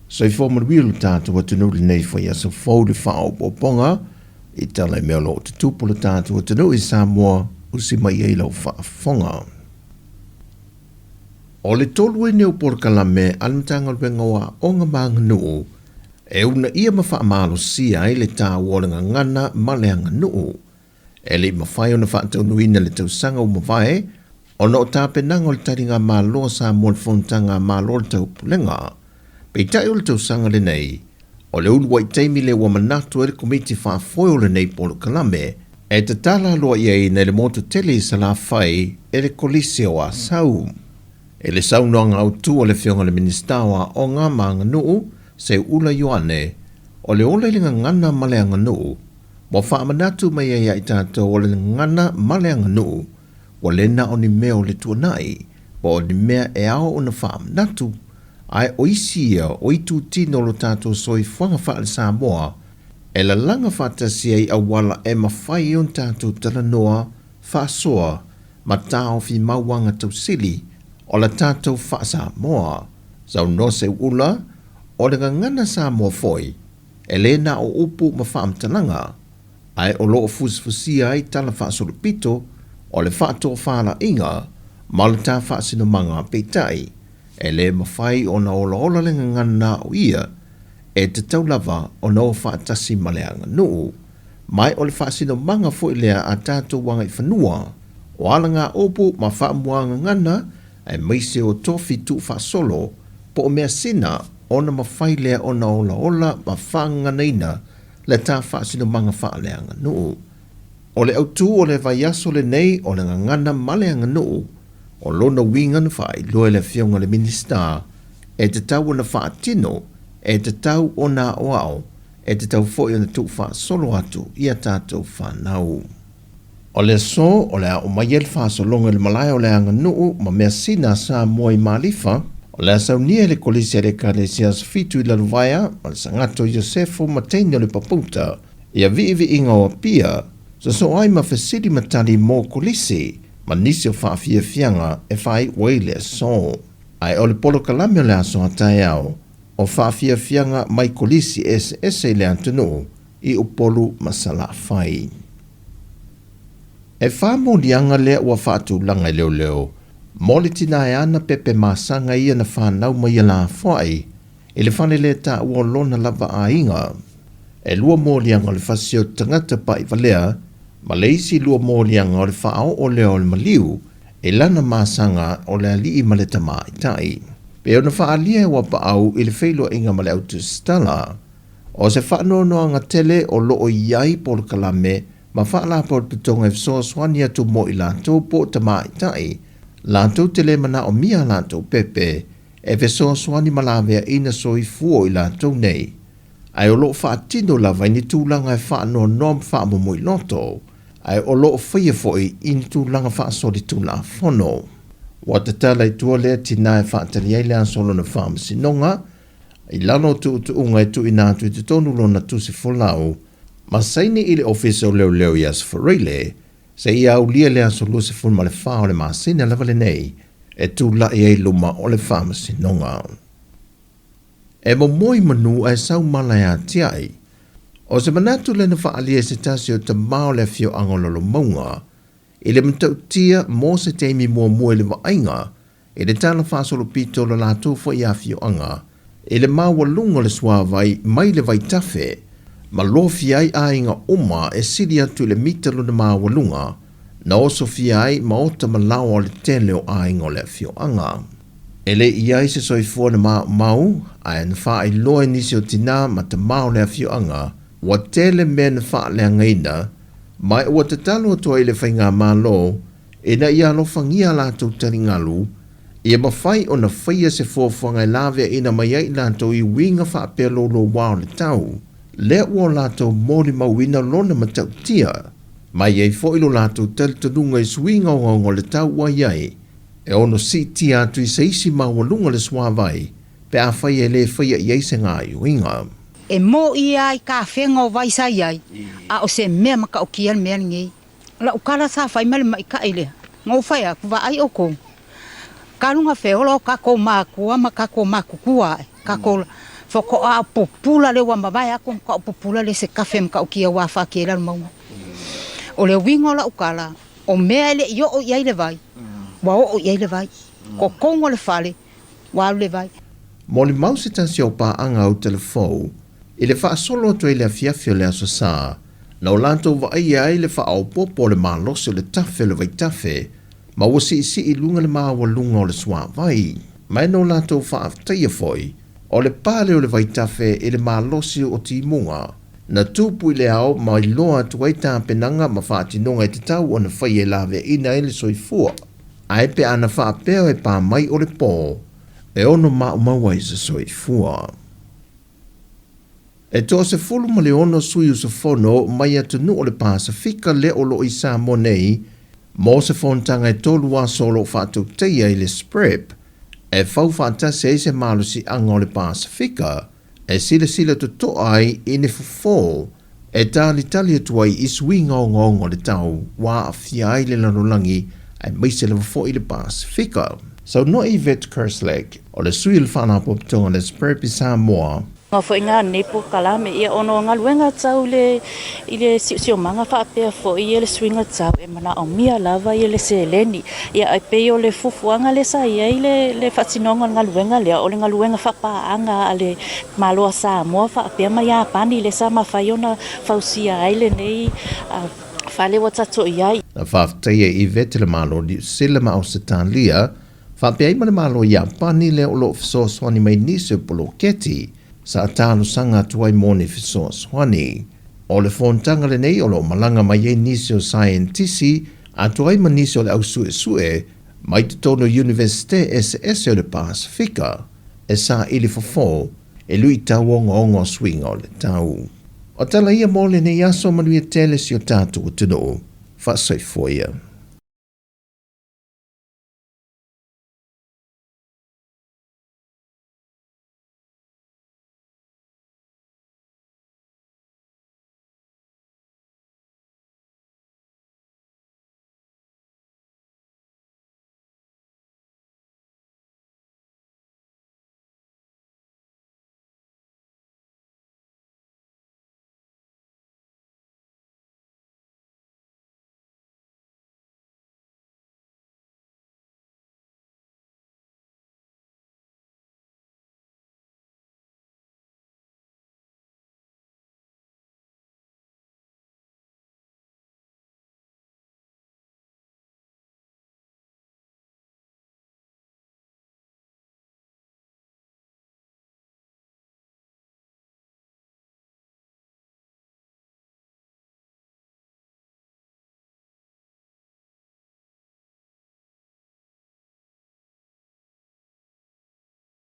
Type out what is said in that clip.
So I former wheel tatu what to know the name for so fold the foul bonga. It tell a melo to two politatu what to know is Sāmoa usima yellow fonga. O le tolu e neo por kalame almtanga wengoa onga mang nuu. E una ia mawha malo sia e le tā waringa ngana maleanga nuu. E le mawhai ona wha tau nuina le tau sanga o mawhai. O no tāpe nanga le taringa malo sa mo le fontanga malo le tau pulenga. Pei tai o le tau sanga le nei. O le ulu wai teimi le wamanatu e le komiti wha foio le nei polo kalame. E te tala loa iei nei le moto tele sa la whai e le kolisi o a sau. E le saunoanga au tu o le whionga le ministawa o ngā maanga nuu se ula yoane o le ola ilinga ngana maleanga nuu. Mo whaamanatu mai e i tātou o le ngana maleanga nuu o le na o ni mea o le tuanai o ni mea e ao o na whaamanatu ai o isia o i tu tino lo tātou soi whanga wha le Sāmoa e la langa whatasia i awala e mawhai on tātou talanoa whaasoa ma tāo fi mawanga tau sili o la tātou wha Sāmoa, zau no se ula, o le ngana Sāmoa foi, e le na o upu ma wha amtalanga, ai o loo fusfusia ai tala wha solupito, o le wha tō whala inga, ma le tā wha sinomanga peitai, e le mawhai o na ola le ngana o ia, e te taulava o na o wha tasi maleanga nuu, mai o le wha sinomanga foi lea a tātou wanga i whanua, o alanga upu ma wha muanga ngana, e maise o tofi tu fa solo po o mea sina ona mawhai lea ona ola ma whanga neina le tā whaasino manga whaaleanga nuu. O le autu o le vaiaso le nei o le ngana maleanga nuu o lona wingan whai loe le whionga le minista e te tau ona whaatino e te tau ona oao e te tau foi ona tu wha solo atu ia tātou whanau. O le so, o le o maiel whaaso longa le malai o le anga nuu, ma mea sina sa moi malifa, o le asau nia le kolisia le kalesias fitu i la luvaia, ma le sangato Iosefo mateini o le paputa, ia vi inga o pia, so ai ma fesiri matali mo kolisi, ma nisi o whaafia fianga e whai wei le so. Ai o le polo kalame o le aso atai au, o whaafia fianga mai kolisi ese le antunu, i o polu masala whai. E whamo lianga lea ua whaatu langa leo. Mole tina e ana pepe masanga ia na whanau mai la whai. E le whane le ta ua lona lava a inga. E lua mo lianga le whasio tangata pa i valea. Ma le isi lua mo lianga o le whao o leo le maliu. E lana masanga o le alii ma le tama i tai. Pe o na whaalia ua pa au i le whailo inga ma le autu Tala. O se whaanonoanga tele o loo iai por kalame. Ma whaala por pitonga e fsoa swani atu mo i lātou po tama i tai, lātou tele mana o mia lātou pepe, e fsoa swani malawea ina so i fuo i lātou nei. Ai o loo whaatino la vai ni tūlanga e whaano nom whaamomo i loto, ai o loo whaia foi in tūlanga whaasori tūla whono. Wata tala i tua lea tina e whaatari ai lea solo na whaamasinonga, i lano tu unga e tu inatu i te tonu lona tu se folau, ma saini i le office o leo ias whareile, se ia au lia lea so luse fulma le whao le maasina lava le nei, e tu la i ei luma o le whaamasinonga. E mo moi manu ai sau malai a tiai, o se manatu le na whaalia se tasi o te mao le fio angololo maunga, i le mtau tia mo se teimi mua mua le waainga, i le tala whaasolo pito le lātou fo ia fio anga, i le maua lunga le suavai mai le vai tafe, ma lofi ai ainga oma e siri atu le mitalo na mawalunga, na oso fi ai ma ota malawa o le tele o ainga o le fio anga. E le iai se soifua na mau, ai na wha ai loa nisi o tina ma ta mao le fio anga, wa tele me na wha le angaina, mai ua te talo atua i le whainga malo, e na ia lofangia lātou taringalu, ia mawhai o na whaia se fōwhanga i lawe ina mai ai lātou i winga wha apelo lo wao le tau, lea ua lātou mōri mawina lona matau tia, mai ei foilo lātou talitanunga i suinga o le tau wa iai, e ono si tia atu i seisi mawalunga le swavai, pe a whai e le whaia i eise ngā iuinga. E mo iai ka whenga o vaisa iai, a o se mea maka o kia mea ngei, la ukara sa whai mele mai ka ele, ngau whai a kuwa ai o kou. Karunga wheolo ka kou mākua ma ka kou mākukua, ka kou Foko a popula le wa mavai ako ka popula le se kafe mka ukia wa fa ke la mau. O le wingo la ukala o mea le yo o ia le vai. Wa o ia le vai. Ko kongo le fale wa le vai. Mo le mau se tasi au pa anga au telefou, i le wha solo to i le afiafio le aso sā, na o lantou wa ai le wha au popo le mālosi o le tafe le vai tafe, ma wasi i lunga le māua lunga o le swa vai. Mai no lantou wha aftaia foi, o le pale o le vai tafe i le mālosi o timunga, na tupu i le ao mai loa tuai tā penanga ma wha atinonga i te tau o na whai e lawe ina i le soifua. Ai pe ana wha apeo e pā mai o le pō, e ono maua i se soifua. E tō se fulu ma le ono sui usa fono mai atunu o le Pasifika le o lo i Sāmoa nei, mo se fontanga e tolu a solo whātou teia i le SPREP, e whau whātase se malusi anga o le Pasifika, e sila to ai i ne fufo, e tali atuai i sui ngao le tau, wā a fiai le lanulangi, ai maise le fufo i le Pasifika. So no Yvette Kerslake, o le sui le whana popitonga le SPREP i Samoa. Ngā fo inga nepo kalame ia ono ngā luenga tau le i le sio manga whaapea fo i le swinga tau e mana o mia lava i le se leni. Ia ai peo le fufuanga le sa ia i le whatinonga ngā luenga lea o le ngā luenga whapaanga a le maloa Samoa whaapea mai a pani le sa mawhaiona whausia ai le nei whale wa tato iai. Na whaftaia i vete le malo di sila ma o se tālia, whapea ima le malo i a pani le o lo fisoswani mai nisi polo keti, sa atalo sanga tuai mone fisoswani. O le fontanga le nei o lo malanga mai e nisi o scientisi, a tuai ma nisi o le au sue, mai te tono Universite SS o le Pasifika, e sa ili fofo, e lui tau ongo swinga o le tau. O tala ia mo le nei aso manuia tele si o tātou tino, wha soifoia.